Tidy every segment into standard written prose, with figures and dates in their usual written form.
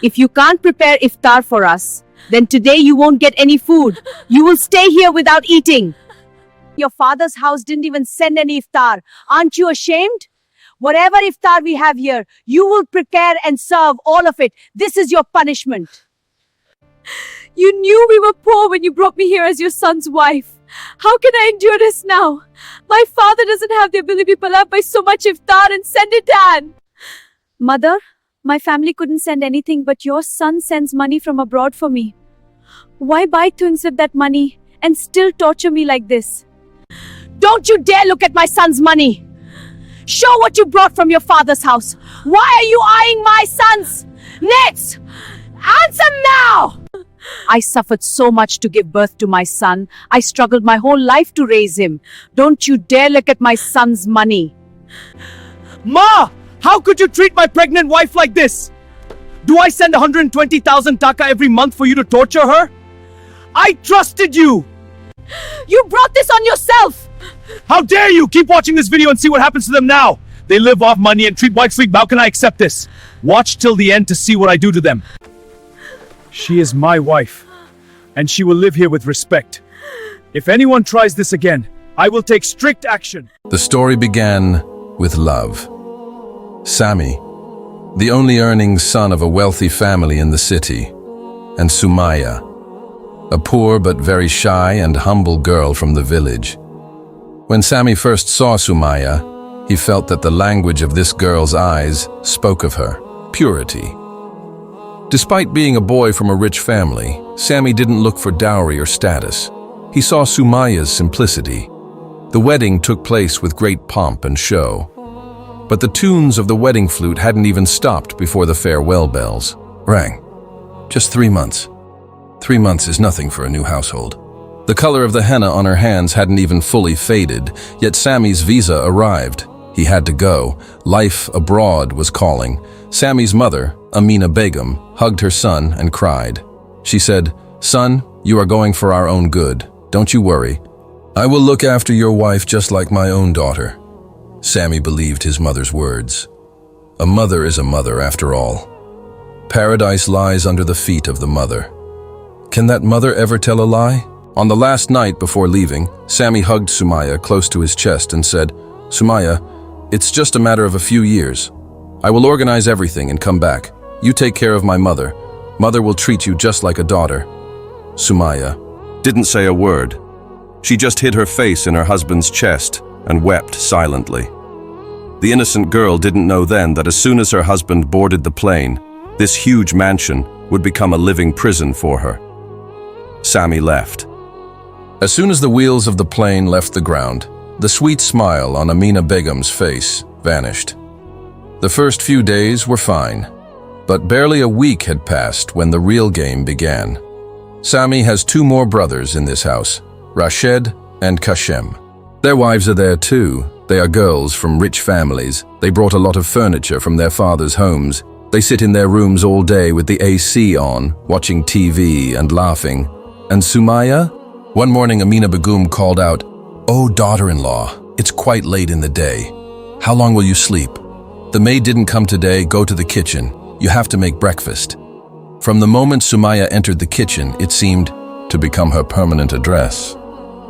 If you can't prepare iftar for us, then today you won't get any food. You will stay here without eating. Your father's house didn't even send any iftar. Aren't you ashamed? Whatever iftar we have here, you will prepare and serve all of it. This is your punishment. You knew we were poor when you brought me here as your son's wife. How can I endure this now? My father doesn't have the ability to pull up by so much iftar and send it down. Mother, my family couldn't send anything, but your son sends money from abroad for me. Why buy things with that money and still torture me like this? Don't you dare look at my son's money. Show what you brought from your father's house. Why are you eyeing my sons? Nits! Answer now! I suffered so much to give birth to my son. I struggled my whole life to raise him. Don't you dare look at my son's money. Ma! How could you treat my pregnant wife like this? Do I send 120,000 taka every month for you to torture her? I trusted you! You brought this on yourself! How dare you! Keep watching this video and see what happens to them now! They live off money and treat wives like, how can I accept this? Watch till the end to see what I do to them. She is my wife, and she will live here with respect. If anyone tries this again, I will take strict action. The story began with love. Sami, the only earning son of a wealthy family in the city, and Sumaya, a poor but very shy and humble girl from the village. When Sami first saw Sumaya, he felt that the language of this girl's eyes spoke of her, purity. Despite being a boy from a rich family, Sami didn't look for dowry or status. He saw Sumaya's simplicity. The wedding took place with great pomp and show. But the tunes of the wedding flute hadn't even stopped before the farewell bells rang. Just 3 months. 3 months is nothing for a new household. The color of the henna on her hands hadn't even fully faded, yet Sami's visa arrived. He had to go. Life abroad was calling. Sami's mother, Amina Begum, hugged her son and cried. She said, "Son, you are going for our own good. Don't you worry. I will look after your wife just like my own daughter." Sami believed his mother's words. A mother is a mother after all. Paradise lies under the feet of the mother. Can that mother ever tell a lie? On the last night before leaving, Sami hugged Sumaya close to his chest and said, "Sumaya, it's just a matter of a few years. I will organize everything and come back. You take care of my mother. Mother will treat you just like a daughter." Sumaya didn't say a word. She just hid her face in her husband's chest and wept silently. The innocent girl didn't know then that as soon as her husband boarded the plane, this huge mansion would become a living prison for her. Sami left. As soon as the wheels of the plane left the ground, the sweet smile on Amina Begum's face vanished. The first few days were fine, but barely a week had passed when the real game began. Sami has 2 more brothers in this house, Rashed and Kashem. Their wives are there too. They are girls from rich families. They brought a lot of furniture from their father's homes. They sit in their rooms all day with the AC on, watching TV and laughing. And Sumaya? One morning Amina Begum called out, "Oh, daughter-in-law, it's quite late in the day. How long will you sleep? The maid didn't come today, go to the kitchen. You have to make breakfast." From the moment Sumaya entered the kitchen, it seemed to become her permanent address.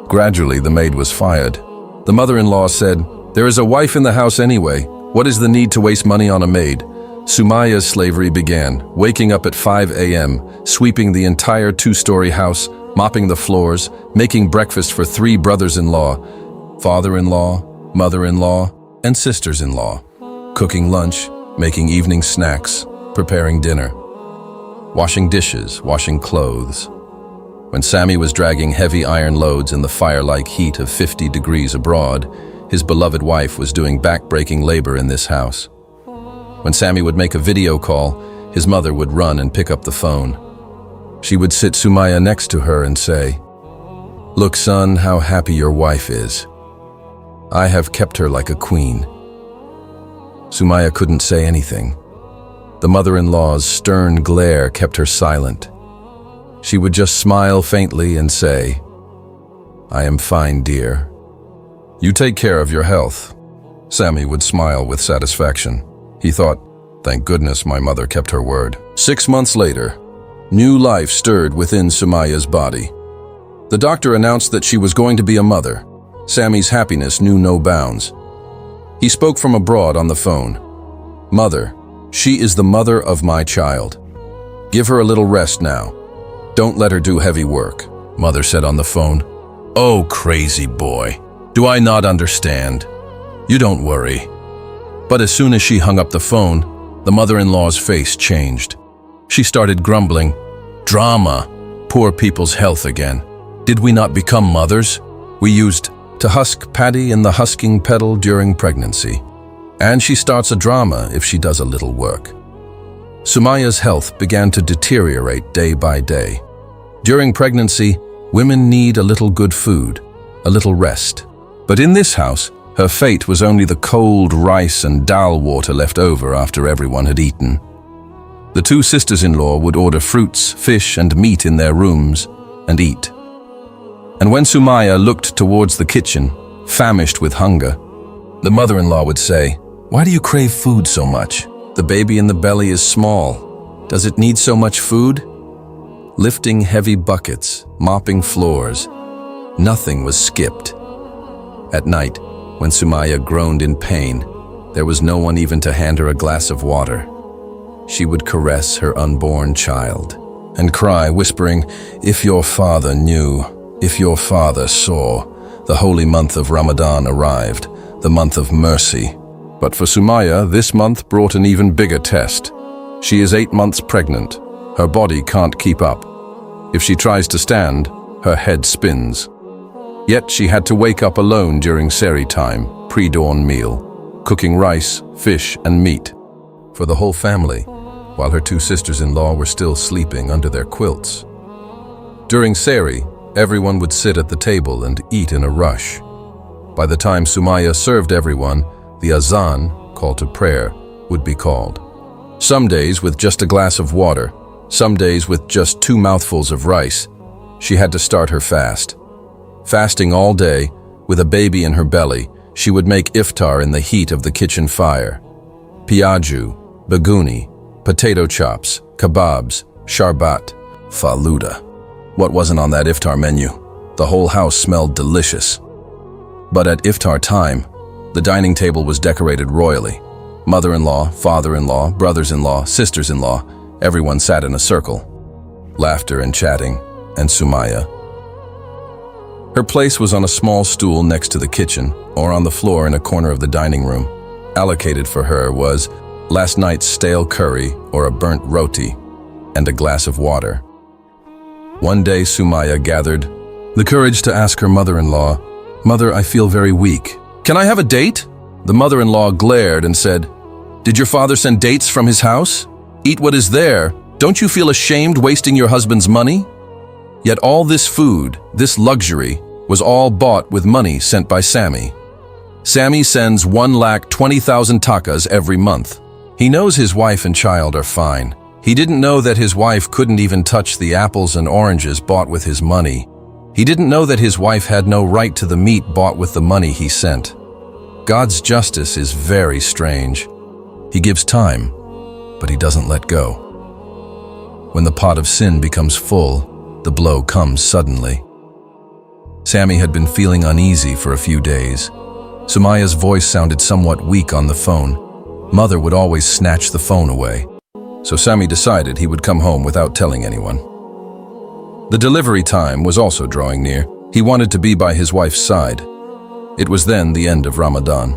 Gradually, the maid was fired. The mother-in-law said, "There is a wife in the house anyway. What is the need to waste money on a maid?" Sumaya's slavery began, waking up at 5 a.m., sweeping the entire 2-story house, mopping the floors, making breakfast for 3 brothers-in-law, father-in-law, mother-in-law, and sisters-in-law, cooking lunch, making evening snacks, preparing dinner, washing dishes, washing clothes. When Sami was dragging heavy iron loads in the fire-like heat of 50 degrees abroad, his beloved wife was doing back-breaking labor in this house. When Sami would make a video call, his mother would run and pick up the phone. She would sit Sumaya next to her and say, "Look, son, how happy your wife is. I have kept her like a queen." Sumaya couldn't say anything. The mother-in-law's stern glare kept her silent. She would just smile faintly and say, "I am fine, dear. You take care of your health." Sami would smile with satisfaction. He thought, "Thank goodness my mother kept her word." 6 months later, new life stirred within Sumaya's body. The doctor announced that she was going to be a mother. Sammy's happiness knew no bounds. He spoke from abroad on the phone. "Mother, she is the mother of my child. Give her a little rest now. Don't let her do heavy work," Mother said on the phone. "Oh, crazy boy. Do I not understand? You don't worry." But as soon as she hung up the phone, the mother-in-law's face changed. She started grumbling. "Drama. Poor people's health again. Did we not become mothers? We used to husk paddy in the husking pedal during pregnancy. And she starts a drama if she does a little work." Sumaya's health began to deteriorate day by day. During pregnancy, women need a little good food, a little rest. But in this house, her fate was only the cold rice and dal water left over after everyone had eaten. The two sisters-in-law would order fruits, fish, and meat in their rooms and eat. And when Sumaya looked towards the kitchen, famished with hunger, the mother-in-law would say, "Why do you crave food so much? The baby in the belly is small. Does it need so much food?" Lifting heavy buckets, mopping floors, nothing was skipped. At night, when Sumaya groaned in pain, there was no one even to hand her a glass of water. She would caress her unborn child and cry, whispering, "If your father knew, if your father saw." The holy month of Ramadan arrived, the month of mercy. But for Sumaya, this month brought an even bigger test. She is 8 months pregnant. Her body can't keep up. If she tries to stand, her head spins. Yet she had to wake up alone during Sehri time, pre-dawn meal, cooking rice, fish, and meat for the whole family, while her two sisters-in-law were still sleeping under their quilts. During Sehri, everyone would sit at the table and eat in a rush. By the time Sumaya served everyone, the azan, call to prayer, would be called. Some days with just a glass of water, some days with just 2 mouthfuls of rice, she had to start her fast. Fasting all day, with a baby in her belly, she would make iftar in the heat of the kitchen fire. Piaju, baguni, potato chops, kebabs, sharbat, faluda. What wasn't on that iftar menu? The whole house smelled delicious. But at iftar time, the dining table was decorated royally. Mother-in-law, father-in-law, brothers-in-law, sisters-in-law, everyone sat in a circle. Laughter and chatting, and Sumaya. Her place was on a small stool next to the kitchen, or on the floor in a corner of the dining room. Allocated for her was last night's stale curry or a burnt roti, and a glass of water. One day Sumaya gathered the courage to ask her mother-in-law, "Mother, I feel very weak. Can I have a date?" The mother-in-law glared and said, "Did your father send dates from his house? Eat what is there. Don't you feel ashamed wasting your husband's money?" Yet all this food, this luxury, was all bought with money sent by Sammy. Sammy sends 1,20,000 takas every month. He knows his wife and child are fine. He didn't know that his wife couldn't even touch the apples and oranges bought with his money. He didn't know that his wife had no right to the meat bought with the money he sent. God's justice is very strange. He gives time, but he doesn't let go. When the pot of sin becomes full, the blow comes suddenly. Sammy had been feeling uneasy for a few days. Sumaya's voice sounded somewhat weak on the phone. Mother would always snatch the phone away. So Sammy decided he would come home without telling anyone. The delivery time was also drawing near. He wanted to be by his wife's side. It was then the end of Ramadan.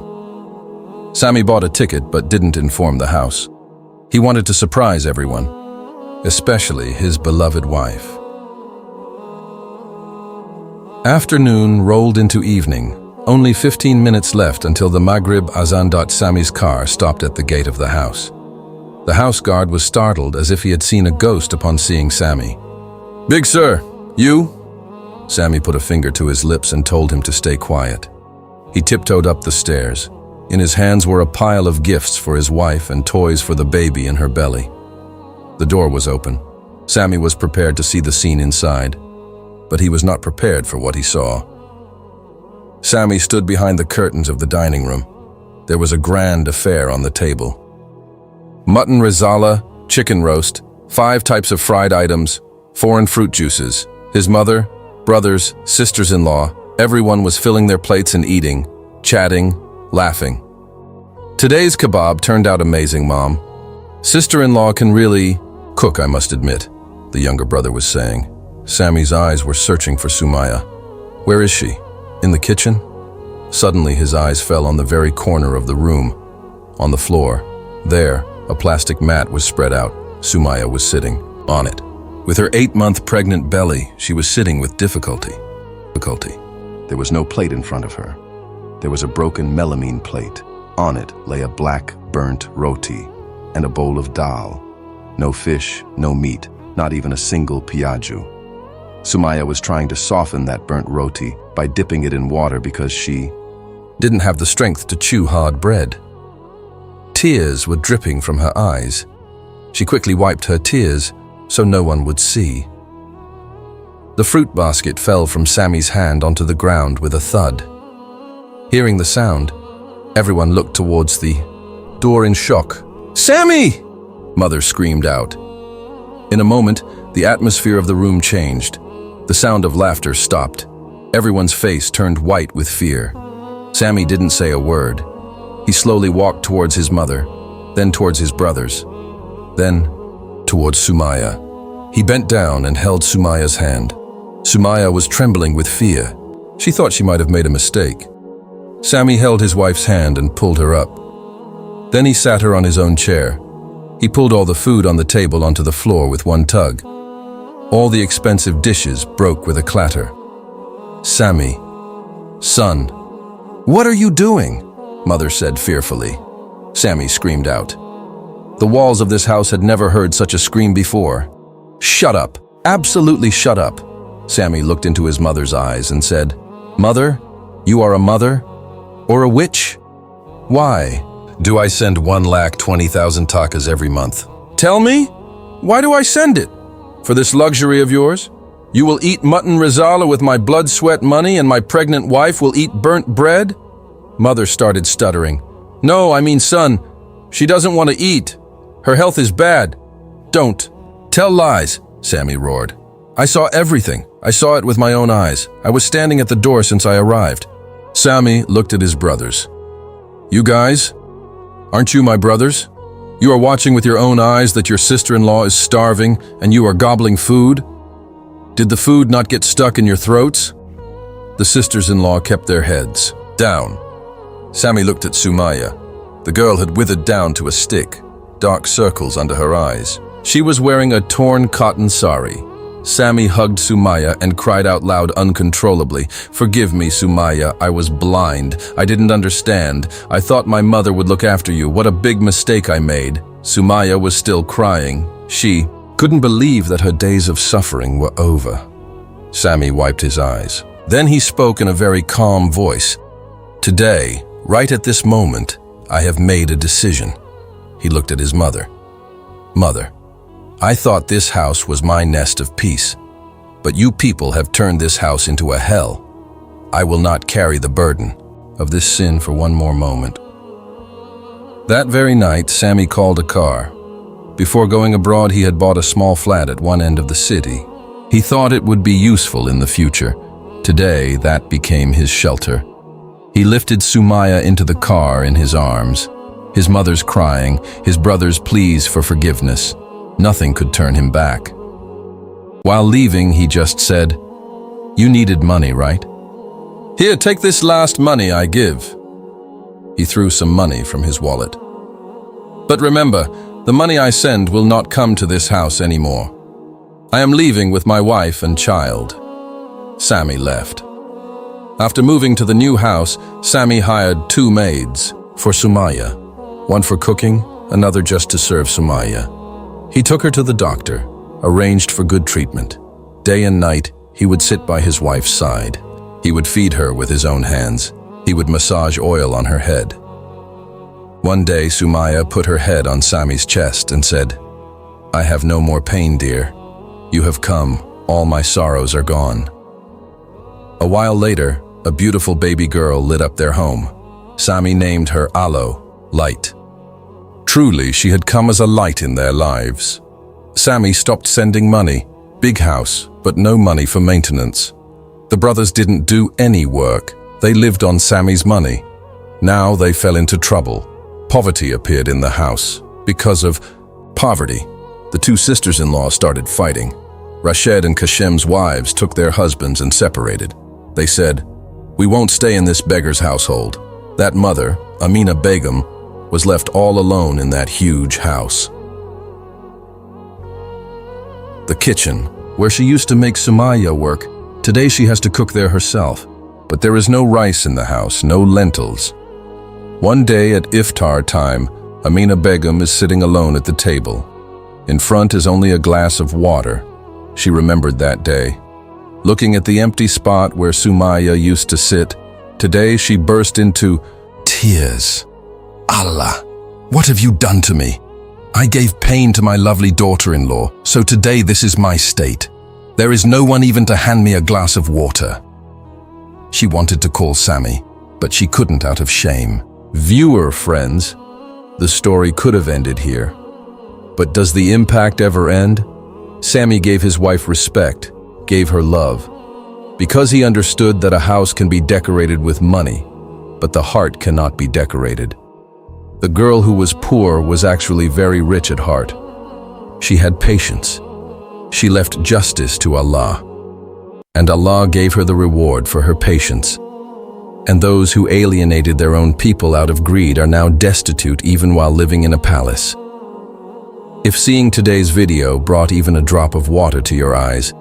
Sammy bought a ticket but didn't inform the house. He wanted to surprise everyone, especially his beloved wife. Afternoon rolled into evening. Only 15 minutes left until the Maghrib azan. Sammy's car stopped at the gate of the house. The house guard was startled as if he had seen a ghost upon seeing Sammy. "Big sir, you?" Sammy put a finger to his lips and told him to stay quiet. He tiptoed up the stairs. In his hands were a pile of gifts for his wife and toys for the baby in her belly. The door was open. Sammy was prepared to see the scene inside, but he was not prepared for what he saw. Sammy stood behind the curtains of the dining room. There was a grand affair on the table. Mutton risala, chicken roast, 5 types of fried items, foreign fruit juices. His mother, brothers, sisters-in-law, everyone was filling their plates and eating, chatting, laughing. Today's kebab turned out amazing, Mom. Sister-in-law can really cook, I must admit, the younger brother was saying. Sammy's eyes were searching for Sumaya. Where is she? In the kitchen? Suddenly his eyes fell on the very corner of the room. On the floor, there, a plastic mat was spread out. Sumaya was sitting on it. With her 8-month pregnant belly, she was sitting with difficulty. There was no plate in front of her. There was a broken melamine plate. On it lay a black, burnt roti and a bowl of dal. No fish, no meat, not even a single piaju. Sumaya was trying to soften that burnt roti by dipping it in water because she didn't have the strength to chew hard bread. Tears were dripping from her eyes. She quickly wiped her tears so no one would see. The fruit basket fell from Sammy's hand onto the ground with a thud. Hearing the sound, everyone looked towards the door in shock. "Sammy!" Mother screamed out. In a moment, the atmosphere of the room changed. The sound of laughter stopped. Everyone's face turned white with fear. Sammy didn't say a word. He slowly walked towards his mother, then towards his brothers, then towards Sumaya. He bent down and held Sumaya's hand. Sumaya was trembling with fear. She thought she might have made a mistake. Sammy held his wife's hand and pulled her up. Then he sat her on his own chair. He pulled all the food on the table onto the floor with one tug. All the expensive dishes broke with a clatter. "Sammy, son, what are you doing?" Mother said fearfully. Sammy screamed out. The walls of this house had never heard such a scream before. "Shut up! Absolutely shut up!" Sammy looked into his mother's eyes and said, "Mother, you are a mother? Or a witch? Why do I send 1,20,000 takas every month? Tell me, why do I send it? For this luxury of yours? You will eat mutton risala with my blood sweat money and my pregnant wife will eat burnt bread?" Mother started stuttering. "No, I mean, son, she doesn't want to eat. Her health is bad. Don't tell lies," Sammy roared. "I saw everything. I saw it with my own eyes. I was standing at the door since I arrived." Sammy looked at his brothers. "You guys, aren't you my brothers? You are watching with your own eyes that your sister-in-law is starving and you are gobbling food? Did the food not get stuck in your throats?" The sisters-in-law kept their heads down. Sammy looked at Sumaya. The girl had withered down to a stick, dark circles under her eyes. She was wearing a torn cotton sari. Sammy hugged Sumaya and cried out loud uncontrollably, "Forgive me, Sumaya, I was blind. I didn't understand. I thought my mother would look after you. What a big mistake I made." Sumaya was still crying. She couldn't believe that her days of suffering were over. Sammy wiped his eyes. Then he spoke in a very calm voice. "Today, right at this moment, I have made a decision." He looked at his mother. "Mother, I thought this house was my nest of peace, but you people have turned this house into a hell. I will not carry the burden of this sin for one more moment." That very night, Sammy called a car. Before going abroad, he had bought a small flat at one end of the city. He thought it would be useful in the future. Today, that became his shelter. He lifted Sumaya into the car in his arms. His mother's crying, his brother's pleas for forgiveness. Nothing could turn him back. While leaving, he just said, "You needed money, right? Here, take this last money I give." He threw some money from his wallet. "But remember, the money I send will not come to this house anymore. I am leaving with my wife and child." Sammy left. After moving to the new house, Sammy hired 2 maids for Sumaya, one for cooking, another just to serve Sumaya. He took her to the doctor, arranged for good treatment. Day and night, he would sit by his wife's side. He would feed her with his own hands. He would massage oil on her head. One day, Sumaya put her head on Sammy's chest and said, "I have no more pain, dear. You have come. All my sorrows are gone." A while later, a beautiful baby girl lit up their home. Sammy named her Alo, light. Truly, she had come as a light in their lives. Sami stopped sending money. Big house, but no money for maintenance. The brothers didn't do any work. They lived on Sami's money. Now they fell into trouble. Poverty appeared in the house. Because of poverty, the two sisters-in-law started fighting. Rashed and Kashem's wives took their husbands and separated. They said, "We won't stay in this beggar's household." That mother, Amina Begum, was left all alone in that huge house. The kitchen, where she used to make Sumaya work, today she has to cook there herself. But there is no rice in the house, no lentils. One day at Iftar time, Amina Begum is sitting alone at the table. In front is only a glass of water. She remembered that day. Looking at the empty spot where Sumaya used to sit, today she burst into tears. Allah, what have you done to me? I gave pain to my lovely daughter-in-law, so today this is my state. There is no one even to hand me a glass of water. She wanted to call Sami, but she couldn't out of shame. Viewer friends, the story could have ended here. But does the impact ever end? Sami gave his wife respect, gave her love, because he understood that a house can be decorated with money, but the heart cannot be decorated. The girl who was poor was actually very rich at heart. She had patience. She left justice to Allah, and Allah gave her the reward for her patience. And those who alienated their own people out of greed are now destitute even while living in a palace. If seeing today's video brought even a drop of water to your eyes,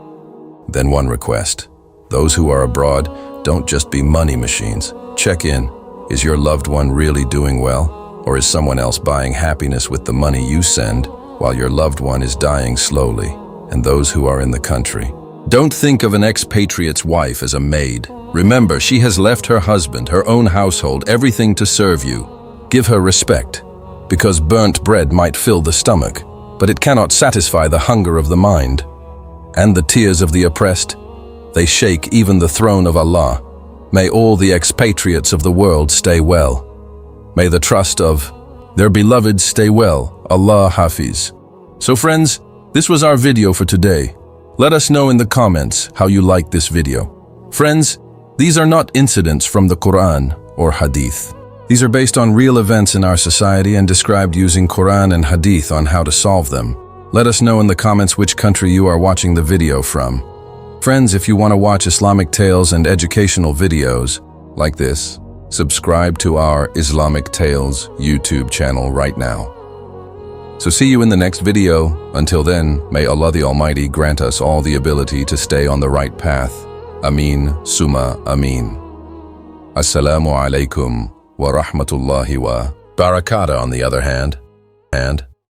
then one request. Those who are abroad, don't just be money machines. Check in. Is your loved one really doing well? Or is someone else buying happiness with the money you send while your loved one is dying slowly? And those who are in the country, don't think of an expatriate's wife as a maid. Remember, she has left her husband, her own household, everything to serve you. Give her respect, because burnt bread might fill the stomach, but it cannot satisfy the hunger of the mind. And the tears of the oppressed, they shake even the throne of Allah. May all the expatriates of the world stay well. May the trust of their beloved stay well. Allah Hafiz. So friends, this was our video for today. Let us know in the comments how you liked this video. Friends, these are not incidents from the Quran or Hadith. These are based on real events in our society and described using Quran and Hadith on how to solve them. Let us know in the comments which country you are watching the video from. Friends, if you want to watch Islamic tales and educational videos like this, subscribe to our Islamic Tales YouTube channel right now. So see you in the next video. Until then, may Allah the Almighty grant us all the ability to stay on the right path. Ameen, summa ameen. Assalamu alaikum wa rahmatullahi wa barakatuh on the other hand.